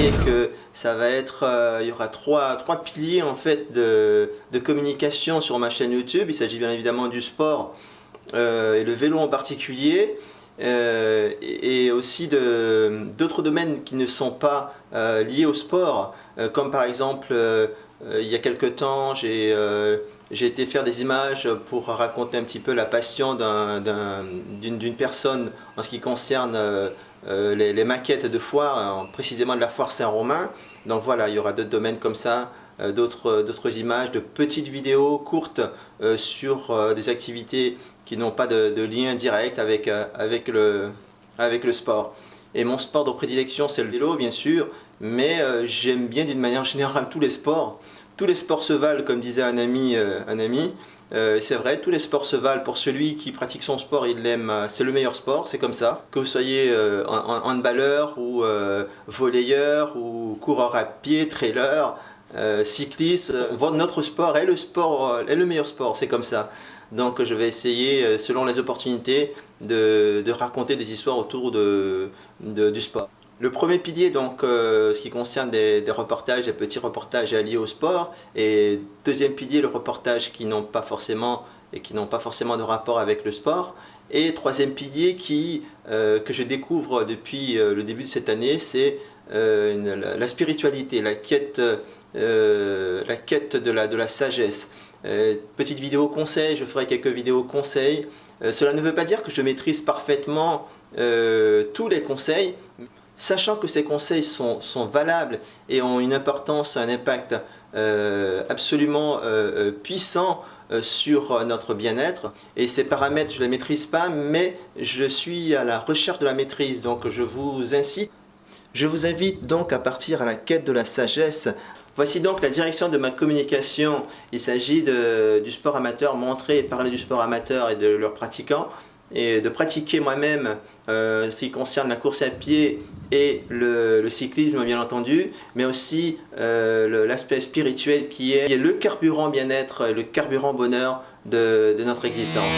souligner que ça va être, il y aura trois piliers en fait de communication sur ma chaîne YouTube. Il s'agit bien évidemment du sport et le vélo en particulier. Et aussi d'autres domaines qui ne sont pas liés au sport, comme par exemple il y a quelque temps j'ai été faire des images pour raconter un petit peu la passion d'une personne en ce qui concerne les maquettes de foire, précisément de la foire Saint-Romain. Donc voilà, il y aura d'autres domaines comme ça, d'autres images, de petites vidéos courtes sur des activités qui n'ont pas de lien direct avec le sport. Et mon sport de prédilection, c'est le vélo, bien sûr, mais j'aime bien d'une manière générale tous les sports. Tous les sports se valent, comme disait un ami. C'est vrai, tous les sports se valent. Pour celui qui pratique son sport, il l'aime, c'est le meilleur sport, c'est comme ça. Que vous soyez handballeur ou volleyeur ou coureur à pied, trailer, cycliste, notre sport est le meilleur sport, c'est comme ça. Donc je vais essayer, selon les opportunités, de raconter des histoires autour du sport. Le premier pilier, donc, ce qui concerne des reportages, des petits reportages liés au sport, et deuxième pilier, le reportage qui n'ont pas forcément de rapport avec le sport, et troisième pilier que je découvre depuis le début de cette année, c'est la spiritualité, la quête de la sagesse. Petite vidéo conseil, je ferai quelques vidéos conseils. Cela ne veut pas dire que je maîtrise parfaitement tous les conseils, sachant que ces conseils sont valables et ont une importance, un impact absolument puissant sur notre bien-être. Et ces paramètres, je ne les maîtrise pas, mais je suis à la recherche de la maîtrise. Donc je vous invite donc à partir à la quête de la sagesse. Voici donc la direction de ma communication. Il s'agit du sport amateur, montrer et parler du sport amateur et de leurs pratiquants, et de pratiquer moi-même ce qui concerne la course à pied et le cyclisme bien entendu, mais aussi l'aspect spirituel qui est le carburant bien-être, le carburant bonheur de notre existence.